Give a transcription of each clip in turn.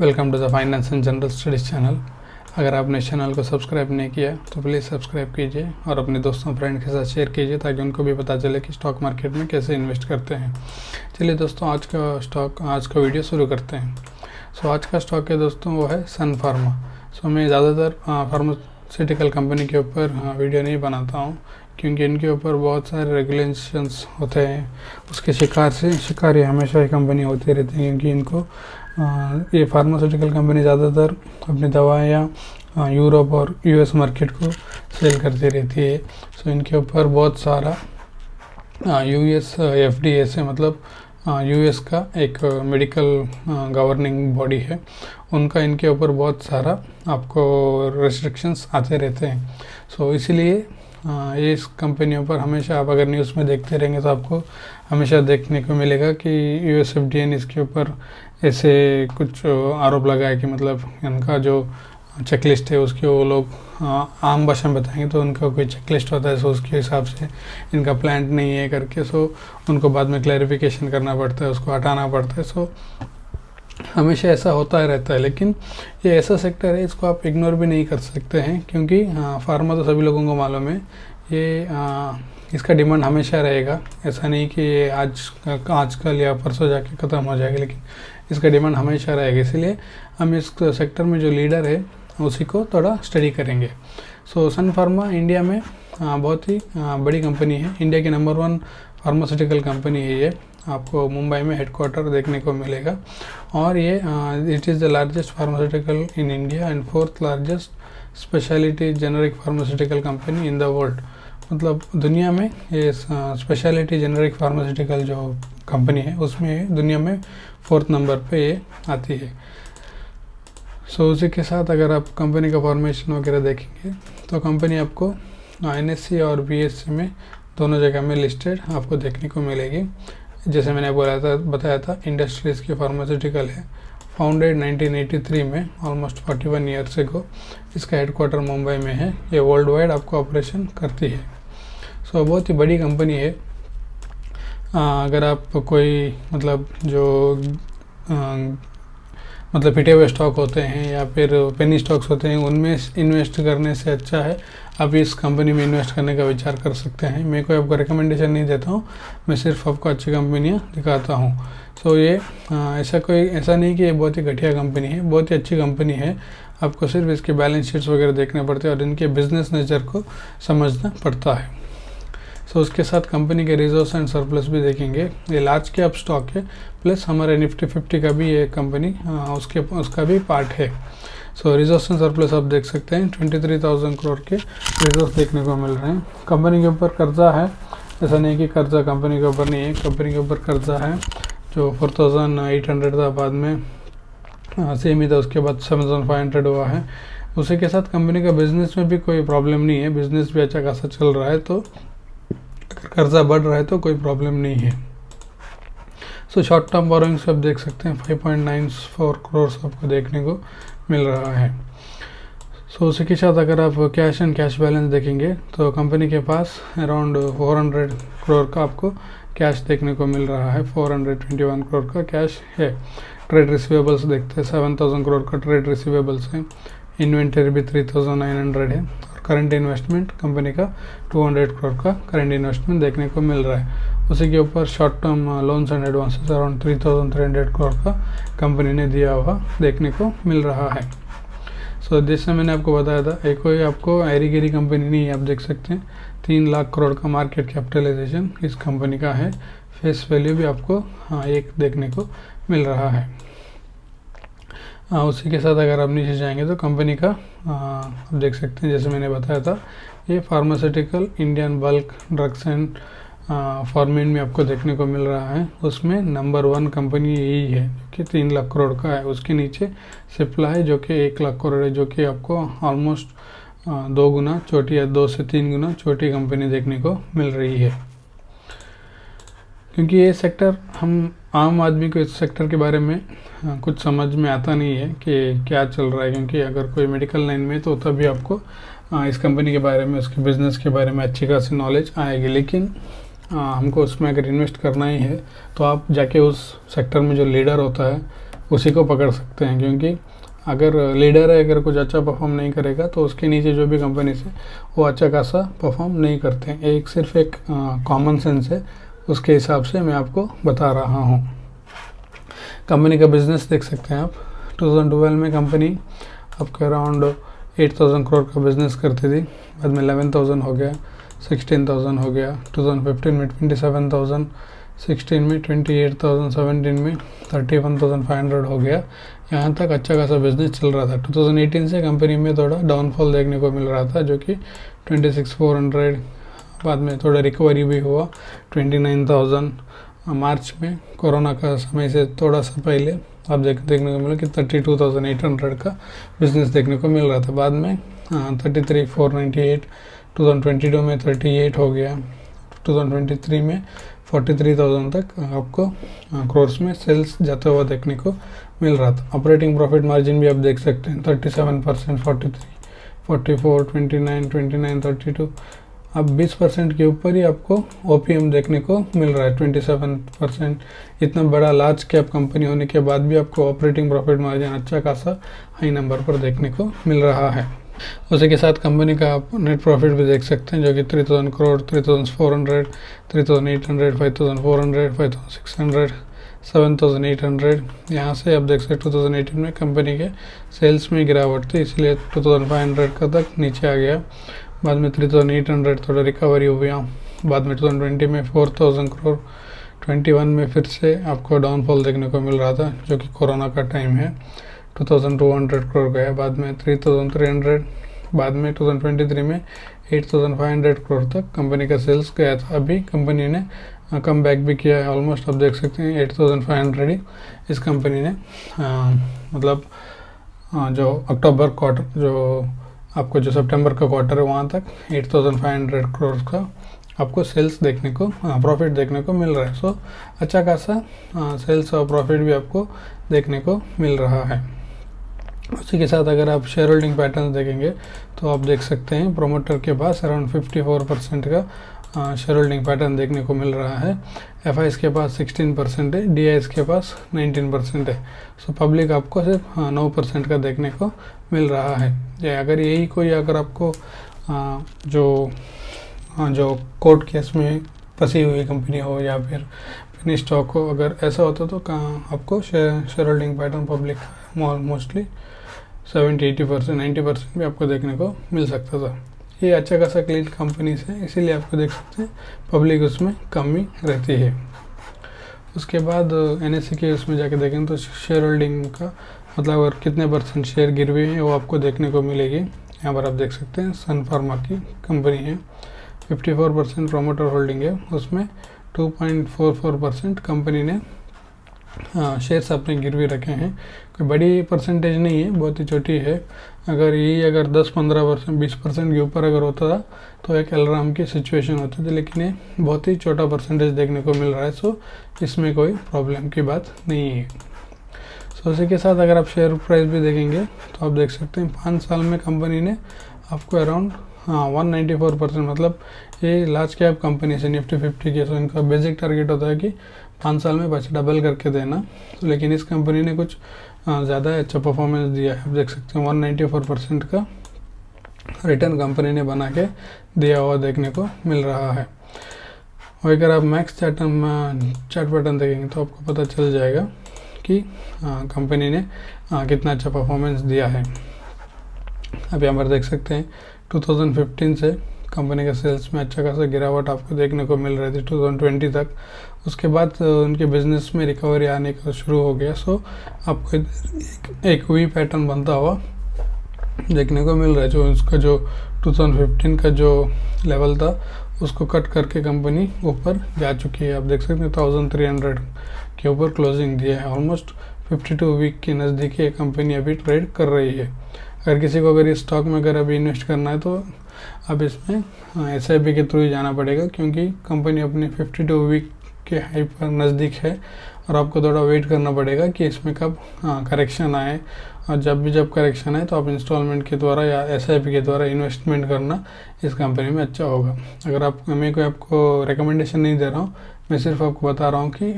Welcome to the finance and general studies channel. अगर आपने इस चैनल को सब्सक्राइब नहीं किया तो प्लीज़ सब्सक्राइब कीजिए और अपने दोस्तों फ्रेंड के साथ शेयर कीजिए ताकि उनको भी पता चले कि स्टॉक मार्केट में कैसे इन्वेस्ट करते हैं। चलिए दोस्तों, आज का वीडियो शुरू करते हैं। आज का स्टॉक है दोस्तों, वो है सन फार्मा। मैं ज़्यादातर फार्मास्यूटिकल कंपनी के ऊपर वीडियो नहीं बनाता हूँ क्योंकि इनके ऊपर बहुत सारे रेगुलेशंस होते हैं। उसके शिकार ये हमेशा ही कंपनी होती रहती है क्योंकि इनको ये फार्मास्यूटिकल कंपनी ज़्यादातर अपनी दवाइयाँ यूरोप और यूएस मार्केट को सेल करती रहती है। इनके ऊपर बहुत सारा यूएस एफडीए से मतलब यूएस का एक मेडिकल गवर्निंग बॉडी है, उनका इनके ऊपर बहुत सारा आपको रेस्ट्रिक्शंस आते रहते हैं। इसीलिए ये इस कंपनियों पर हमेशा आप अगर न्यूज़ में देखते रहेंगे तो आपको हमेशा देखने को मिलेगा कि यूएस एफडीए ने इसके ऊपर ऐसे कुछ आरोप लगाया कि मतलब इनका जो चेकलिस्ट है उसके वो लोग आम भाषा में बताएंगे तो उनका कोई चेकलिस्ट होता है, उसके हिसाब से इनका प्लान नहीं है करके उनको बाद में क्लैरिफिकेशन करना पड़ता है, उसको हटाना पड़ता है। हमेशा ऐसा होता रहता है, लेकिन ये ऐसा सेक्टर है इसको आप इग्नोर भी नहीं कर सकते हैं क्योंकि फार्मा तो सभी लोगों को मालूम है, ये इसका डिमांड हमेशा रहेगा। ऐसा नहीं कि ये आजकल या परसों जाके ख़त्म हो जाएगा, लेकिन इसका डिमांड हमेशा रहेगा। इसलिए हम इस सेक्टर में जो लीडर है उसी को थोड़ा स्टडी करेंगे। सन फार्मा इंडिया में बहुत ही बड़ी कंपनी है, इंडिया की नंबर 1 फार्मास्यूटिकल कंपनी है। ये आपको मुंबई में हेडक्वार्टर देखने को मिलेगा और ये it is the largest pharmaceutical in India and 4th largest speciality generic pharmaceutical company in the world. मतलब दुनिया में ये स्पेशलिटी जेनरिक फार्मास्यूटिकल जो कंपनी है उसमें दुनिया में 4th नंबर पे ये आती है। उसी के साथ अगर आप कंपनी का फॉर्मेशन वगैरह देखेंगे तो कंपनी आपको एनएससी और बीएससी में दोनों जगह में लिस्टेड आपको देखने को मिलेगी। जैसे मैंने बताया था इंडस्ट्रीज़ की फार्मास्यूटिकल है, फाउंडेड 1983 में, ऑलमोस्ट 41 ईयर्स को। इसका हेडक्वार्टर मुंबई में है। ये वर्ल्ड वाइड आपको ऑपरेशन करती है। बहुत ही बड़ी कंपनी है। अगर आप कोई मतलब जो मतलब पिटे हुए स्टॉक होते हैं या फिर पेनी स्टॉक्स होते हैं उनमें इन्वेस्ट करने से अच्छा है आप इस कंपनी में इन्वेस्ट करने का विचार कर सकते हैं। मैं कोई आपको रिकमेंडेशन नहीं देता हूँ, मैं सिर्फ आपको अच्छी कंपनियाँ दिखाता हूँ। ये ऐसा नहीं कि ये बहुत ही घटिया कंपनी है, बहुत ही अच्छी कंपनी है। आपको सिर्फ इसके बैलेंस शीट्स वगैरह देखने पड़ते हैं और इनके बिजनेस नेचर को समझना पड़ता है। उसके साथ कंपनी के रिजर्व्स एंड सरप्लस भी देखेंगे। ये लार्ज कैप स्टॉक है, प्लस हमारे निफ्टी 50 का भी ये कंपनी उसका भी पार्ट है। रिजर्व्स एंड सरप्लस आप देख सकते हैं 23,000 करोड़ के रिजर्व्स देखने को मिल रहे हैं। कंपनी के ऊपर कर्जा है, ऐसा नहीं कि कर्जा कंपनी के ऊपर नहीं है, कंपनी के ऊपर कर्जा है जो 4,800 था, बाद में सेम ही था, उसके बाद 7,500 हुआ है। उसी के साथ कंपनी का बिजनेस में भी कोई प्रॉब्लम नहीं है, बिजनेस भी अच्छा खासा चल रहा है, तो कर्जा बढ़ रहा है तो कोई प्रॉब्लम नहीं है। शॉर्ट टर्म बोरोइंग्स आप देख सकते हैं 5.94 करोड़ आपको देखने को मिल रहा है। उसी के साथ अगर आप कैश एंड कैश बैलेंस देखेंगे तो कंपनी के पास अराउंड 400 करोड़ का आपको कैश देखने को मिल रहा है, 421 करोड़ का कैश है। ट्रेड रिसीवेबल्स देखते हैं 7,000 करोड़ का ट्रेड रिसीवेबल्स है। इन्वेंटरी भी 3,900 है। करंट इन्वेस्टमेंट कंपनी का 200 करोड़ का करंट इन्वेस्टमेंट देखने को मिल रहा है। उसी के ऊपर short term loans and advances around 3,300 crore का कंपनी ने दिया हुआ देखने को मिल रहा है। जैसे मैंने आपको बताया था, एक कोई आपको ऐरी गिरी कंपनी नहीं है। आप देख सकते हैं 3 लाख करोड़ का मार्केट कैपिटलाइजेशन इस कंपनी का है। फेस वैल्यू भी आपको एक देखने को मिल रहा है। उसी के साथ अगर आप नीचे जाएंगे तो कंपनी का आप देख सकते हैं, जैसे मैंने बताया था, ये pharmaceutical Indian bulk drugs and format में आपको देखने को मिल रहा है। उसमें नंबर 1 कंपनी यही है जो कि 3 लाख करोड़ का है। उसके नीचे सिप्ला है जो कि 1 लाख करोड़ है, जो कि आपको ऑलमोस्ट 2 गुना छोटी या 2 से 3 गुना छोटी कंपनी देखने को मिल रही है। क्योंकि ये सेक्टर हम आम आदमी को इस सेक्टर के बारे में कुछ समझ में आता नहीं है कि क्या चल रहा है, क्योंकि अगर कोई मेडिकल लाइन में तो तभी आपको इस कंपनी के बारे में, उसके बिज़नेस के बारे में अच्छी खासी नॉलेज आएगी। लेकिन हमको उसमें अगर इन्वेस्ट करना ही है तो आप जाके उस सेक्टर में जो लीडर होता है उसी को पकड़ सकते हैं, क्योंकि अगर लीडर है, अगर कुछ अच्छा परफॉर्म नहीं करेगा तो उसके नीचे जो भी कंपनी से वो अच्छा खासा परफॉर्म नहीं करते हैं। एक सिर्फ एक कॉमन सेंस है, उसके हिसाब से मैं आपको बता रहा हूँ। कंपनी का बिजनेस देख सकते हैं आप। 2012 में कंपनी आपका अराउंड 8,000 करोड़ का बिजनेस करती थी, बाद में 11,000 हो गया, 16,000 हो गया, 2015 में 27,000, 16 में 28,000, 17 में 31,500 हो गया। यहाँ तक अच्छा खासा बिजनेस चल रहा था। 2018 से कंपनी में थोड़ा डाउनफॉल देखने को मिल रहा था, जो कि 26,400, बाद में थोड़ा रिकवरी भी हुआ 29,000। मार्च में कोरोना का समय से थोड़ा सा पहले आप देखने को मिला कि 32,800 का बिजनेस देखने को मिल रहा था। बाद में 33,498, 2022 में 38 हो गया, 2023 में 43,000 तक आपको क्रोर्स में सेल्स जाते हुआ देखने को मिल रहा था। ऑपरेटिंग प्रॉफिट मार्जिन भी आप देख सकते हैं 37%, 43, 44, 29, 29, 32। अब 20% के ऊपर ही आपको OPM देखने को मिल रहा है 27%। इतना बड़ा लार्ज कैप कंपनी होने के बाद भी आपको ऑपरेटिंग प्रॉफिट मार्जिन अच्छा खासा हाई नंबर पर देखने को मिल रहा है। उसी के साथ कंपनी का आप नेट प्रॉफिट भी देख सकते हैं, जो कि 3,000 करोड़, 3,400, 3,800, 5,400, 5,600, 7,800। यहाँ से आप देख सकते 2018 में कंपनी के सेल्स में गिरावट थी, इसलिए 2,500 का तक नीचे आ गया। बाद में 3,800 थोड़ा रिकवरी हो गया। बाद में 2020 में 4,000 करोड़, 21 में फिर से आपको डाउनफॉल देखने को मिल रहा था, जो कि कोरोना का टाइम है, 2,200 करोड़ गया। बाद में 3,300, बाद में 2023 में 8,500 करोड़ तक कंपनी का सेल्स गया था। अभी कंपनी ने कम बैक भी किया है, ऑलमोस्ट आप देख सकते हैं 8,500 ही इस कंपनी ने मतलब जो अक्टूबर क्वार्टर, जो आपको जो सितंबर का क्वार्टर है, वहाँ तक 8,500 करोड़ का आपको सेल्स देखने को, प्रॉफिट देखने को मिल रहा है। सो अच्छा खासा सेल्स और प्रॉफिट भी आपको देखने को मिल रहा है। उसी के साथ अगर आप शेयर होल्डिंग पैटर्न देखेंगे तो आप देख सकते हैं प्रोमोटर के पास अराउंड 54% का शेयर होल्डिंग पैटर्न देखने को मिल रहा है। FIs के पास 16% है, DIs के पास 19% है। सो पब्लिक आपको सिर्फ 9% का देखने को मिल रहा है। या अगर यही कोई अगर आपको जो कोर्ट केस में फंसी हुई कंपनी हो या फिर पेनी स्टॉक हो, अगर ऐसा होता तो आपको share holding pattern public mostly 70-80%, 90% भी आपको देखने को मिल सकता था। ये अच्छा खासा क्लीन कंपनी है, इसीलिए आपको देख सकते हैं पब्लिक उसमें कम ही रहती है। उसके बाद NSE के उसमें जाके देखें तो शेयर होल्डिंग का मतलब अगर कितने % शेयर गिरवी हैं वो आपको देखने को मिलेगी। यहाँ पर आप देख सकते हैं सन फार्मा की कंपनी है, 54% प्रोमोटर होल्डिंग है, उसमें 2.44% कंपनी ने शेयर्स अपने गिरवी रखे हैं। कोई बड़ी परसेंटेज नहीं है, बहुत ही छोटी है। अगर 10-15%, 20% के ऊपर अगर होता था तो एक अलार्म की सिचुएशन होती थी, लेकिन ये बहुत ही छोटा परसेंटेज देखने को मिल रहा है। सो इसमें कोई प्रॉब्लम की बात नहीं है। सो इसी के साथ अगर आप शेयर प्राइस भी देखेंगे तो आप देख सकते हैं 5 साल में कंपनी ने आपको अराउंड 194%, मतलब ये लार्ज कैप कंपनी से निफ्टी 50 के, सो इनका बेसिक टारगेट होता है कि 5 साल में पैसे डबल करके देना। तो लेकिन इस कंपनी ने कुछ ज़्यादा अच्छा परफॉर्मेंस दिया है। आप देख सकते हैं 194% का रिटर्न कंपनी ने बना के दिया हुआ देखने को मिल रहा है। और अगर आप मैक्स चार्ट पैटर्न देखेंगे तो आपको पता चल जाएगा कि कंपनी ने कितना अच्छा परफॉर्मेंस दिया है। अब यहाँ पर देख सकते हैं 2015 से कंपनी का सेल्स में अच्छा खासा गिरावट आपको देखने को मिल रही थी 2020 तक। उसके बाद उनके बिजनेस में रिकवरी आने का शुरू हो गया। सो आपको एक वी पैटर्न बनता हुआ देखने को मिल रहा है। जो उसका जो 2015 का जो लेवल था उसको कट करके कंपनी ऊपर जा चुकी है। आप देख सकते हैं 1300 के ऊपर क्लोजिंग दिया है। ऑलमोस्ट 52 वीक के नज़दीक ये कंपनी अभी ट्रेड कर रही है। अगर किसी को अगर इस स्टॉक में अगर अभी इन्वेस्ट करना है तो अब इसमें SIP के थ्रू ही जाना पड़ेगा, क्योंकि कंपनी अपने 52 वीक के हाई पर नज़दीक है और आपको थोड़ा वेट करना पड़ेगा कि इसमें कब करेक्शन आए। और जब करेक्शन आए तो आप इंस्टॉलमेंट के द्वारा या SIP के द्वारा इन्वेस्टमेंट करना इस कंपनी में अच्छा होगा। अगर मैं कोई आपको रिकमेंडेशन नहीं दे रहा हूँ, मैं सिर्फ आपको बता रहा हूँ कि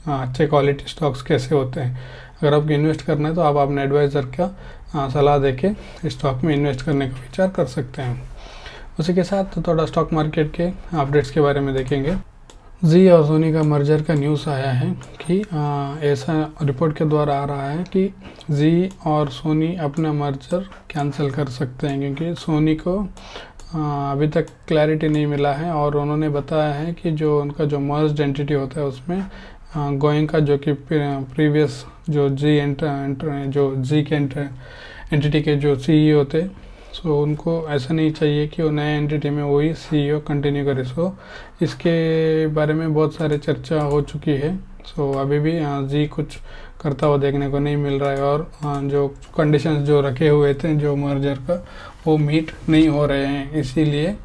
अच्छे क्वालिटी स्टॉक्स कैसे होते हैं। अगर आपको इन्वेस्ट करना है तो आप अपने एडवाइज़र का सलाह देके स्टॉक में इन्वेस्ट करने का विचार कर सकते हैं। उसी के साथ थोड़ा स्टॉक मार्केट के अपडेट्स के बारे में देखेंगे। जी और सोनी का मर्जर का न्यूज़ आया है कि ऐसा रिपोर्ट के द्वारा आ रहा है कि जी और सोनी अपना मर्जर कैंसिल कर सकते हैं, क्योंकि सोनी को अभी तक क्लैरिटी नहीं मिला है और उन्होंने बताया है कि जो उनका जो मर्ज्ड एंटिटी होता है उसमें गोइंका जो कि प्रीवियस जो जी के एंटिटी के जो सीईओ थे, सो उनको ऐसा नहीं चाहिए कि वो नए एंटिटी में वही सीईओ कंटिन्यू करे। सो इसके बारे में बहुत सारे चर्चा हो चुकी है। सो अभी भी जी कुछ करता हुआ देखने को नहीं मिल रहा है और जो कंडीशंस जो रखे हुए थे जो मर्जर का वो मीट नहीं हो रहे हैं, इसीलिए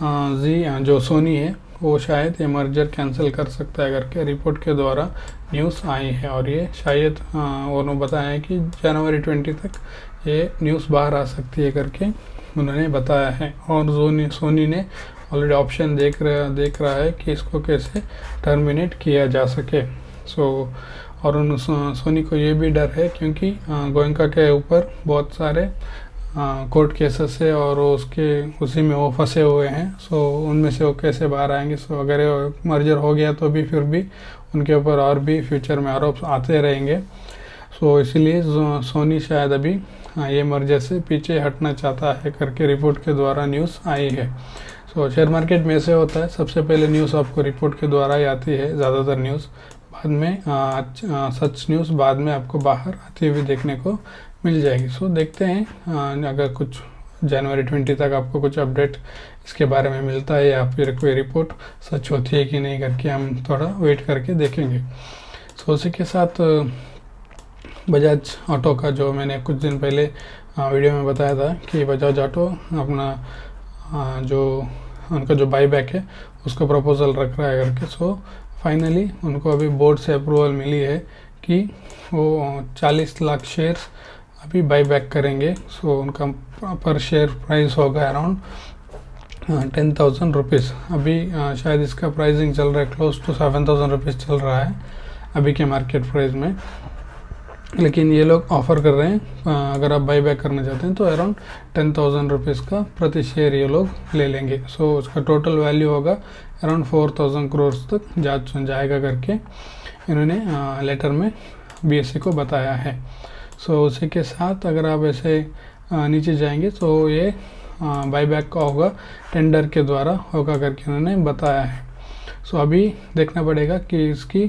जी जो सोनी है वो शायद ये मर्जर कैंसिल कर सकता है करके रिपोर्ट के द्वारा न्यूज़ आई है। और ये शायद उन्होंने बताया है कि जनवरी 20 तक ये न्यूज़ बाहर आ सकती है करके उन्होंने बताया है। और सोनी ने ऑलरेडी ऑप्शन देख रहा है कि इसको कैसे टर्मिनेट किया जा सके। सो और सोनी को ये भी डर है क्योंकि गोयंका के ऊपर बहुत सारे कोर्ट केसेस है और उसी में वो फंसे हुए हैं। सो उनमें से वो कैसे बाहर आएंगे। सो अगर मर्जर हो गया तो भी फिर भी उनके ऊपर और भी फ्यूचर में आरोप आते रहेंगे। सो इसीलिए सोनी शायद अभी ये मर्जर से पीछे हटना चाहता है करके रिपोर्ट के द्वारा न्यूज़ आई है। सो शेयर मार्केट में ऐसे होता है, सबसे पहले न्यूज़ आपको रिपोर्ट के द्वारा ही आती है ज़्यादातर न्यूज़, बाद में सच न्यूज़ बाद में आपको बाहर आती हुई देखने को मिल जाएगी। सो देखते हैं अगर कुछ जनवरी 20 तक आपको कुछ अपडेट इसके बारे में मिलता है या फिर कोई रिपोर्ट सच होती है कि नहीं करके हम थोड़ा वेट करके देखेंगे। सो उसी के साथ बजाज ऑटो का जो मैंने कुछ दिन पहले वीडियो में बताया था कि बजाज ऑटो अपना जो उनका जो बाईबैक है उसको प्रपोजल रख रहा है करके। सो फाइनली उनको अभी बोर्ड से अप्रूवल मिली है कि वो 40 लाख शेयर्स अभी बाईबैक करेंगे। सो उनका पर शेयर प्राइस होगा अराउंड 10,000 रुपीज़। अभी शायद इसका प्राइसिंग चल रहा है क्लोज टू 7,000 रुपीज़ चल रहा है अभी के मार्केट प्राइस में, लेकिन ये लोग ऑफ़र कर रहे हैं अगर आप बाई बैक करना चाहते हैं तो अराउंड 10,000 रुपीज़ का प्रति शेयर ये लोग ले लेंगे। सो उसका टोटल वैल्यू होगा अराउंड 4,000 करोड़ तक जाएगा करके इन्होंने लेटर में BSE को बताया है। सो उसी के साथ अगर आप ऐसे नीचे जाएंगे तो ये बाईबैक का होगा टेंडर के द्वारा होगा करके उन्होंने बताया है। सो अभी देखना पड़ेगा कि इसकी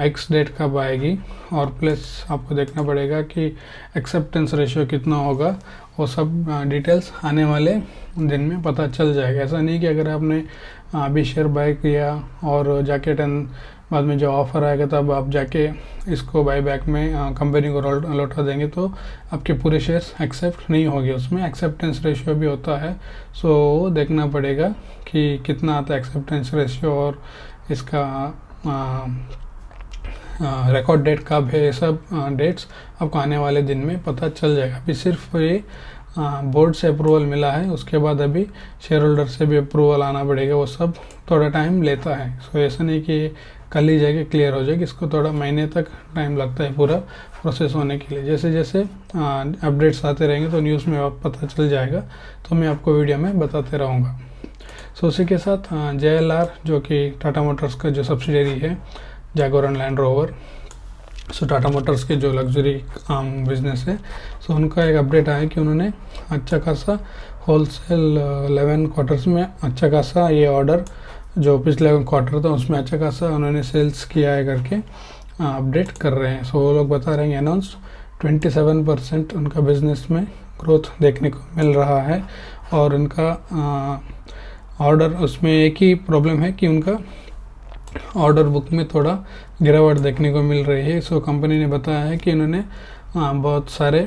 एक्स डेट कब आएगी और प्लस आपको देखना पड़ेगा कि एक्सेप्टेंस रेशियो कितना होगा, वो सब डिटेल्स आने वाले दिन में पता चल जाएगा। ऐसा नहीं कि अगर आपने अभी शेयर बाय किया और जाके बाद में जो ऑफ़र आएगा तब आप जाके इसको बाई बैक में कंपनी को लौटा देंगे तो आपके पूरे शेयर्स एक्सेप्ट नहीं होंगे। उसमें एक्सेप्टेंस रेशियो भी होता है। सो देखना पड़ेगा कि कितना आता है एक्सेप्टेंस रेशियो और इसका रिकॉर्ड डेट कब है, ये सब डेट्स आपको आने वाले दिन में पता चल जाएगा। अभी सिर्फ ये बोर्ड से अप्रूवल मिला है, उसके बाद अभी शेयर होल्डर से भी अप्रूवल आना पड़ेगा, वो सब थोड़ा टाइम लेता है। सो ऐसा नहीं कि कल ही जाके क्लियर हो जाएगी, इसको थोड़ा महीने तक टाइम लगता है पूरा प्रोसेस होने के लिए। जैसे जैसे अपडेट्स आते रहेंगे तो न्यूज़ में पता चल जाएगा, तो मैं आपको वीडियो में बताते रहूँगा। सो उसी के साथ JLR जो कि टाटा मोटर्स का जो सब्सिडियरी है Jaguar and land rover, so Tata Motors के जो लग्जरी बिजनेस है, सो उनका एक अपडेट आया कि उन्होंने अच्छा खासा होलसेल 11 क्वार्टर्स में अच्छा खासा ये ऑर्डर जो पिछले क्वार्टर था उसमें अच्छा खासा उन्होंने सेल्स किया है करके अपडेट कर रहे हैं। सो वो लोग बता रहे हैं अनाउंस 27% उनका बिजनेस में ग्रोथ देखने को मिल रहा है। और उनका ऑर्डर उसमें एक ही प्रॉब्लम है कि उनका ऑर्डर बुक में थोड़ा गिरावट देखने को मिल रही है। सो कंपनी ने बताया है कि इन्होंने बहुत सारे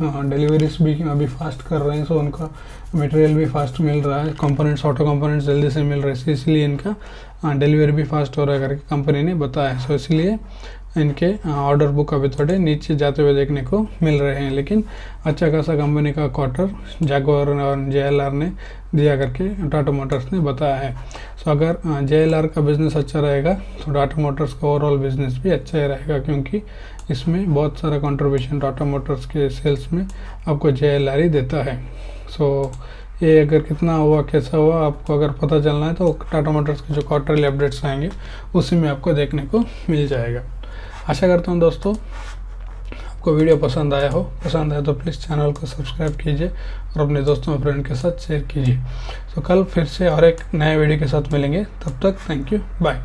डिलीवरीज भी अभी फास्ट कर रहे हैं। सो उनका मटेरियल भी फास्ट मिल रहा है, कंपोनेंट्स ऑटो कंपोनेंट्स जल्दी से मिल रहे हैं, इसलिए इनका डिलीवरी भी फास्ट हो रहा है करके कंपनी ने बताया। सो इसलिए इनके ऑर्डर बुक अभी थोड़े नीचे जाते हुए देखने को मिल रहे हैं, लेकिन अच्छा खासा कंपनी का क्वार्टर जैगुआर और JLR ने दिया करके टाटा मोटर्स ने बताया है। सो अगर JLR का बिज़नेस अच्छा रहेगा तो टाटा मोटर्स का ओवरऑल बिज़नेस भी अच्छा ही रहेगा, क्योंकि इसमें बहुत सारा कंट्रीब्यूशन टाटा मोटर्स के सेल्स में आपको JLR देता है। सो ये अगर कितना हुआ कैसा हुआ आपको अगर पता चलना है तो टाटा मोटर्स के जो क्वार्टरली अपडेट्स आएंगे उसी में आपको देखने को मिल जाएगा। आशा करता हूँ दोस्तों आपको वीडियो पसंद आया तो प्लीज़ चैनल को सब्सक्राइब कीजिए और अपने दोस्तों और फ्रेंड के साथ शेयर कीजिए। तो कल फिर से और एक नए वीडियो के साथ मिलेंगे, तब तक थैंक यू, बाय।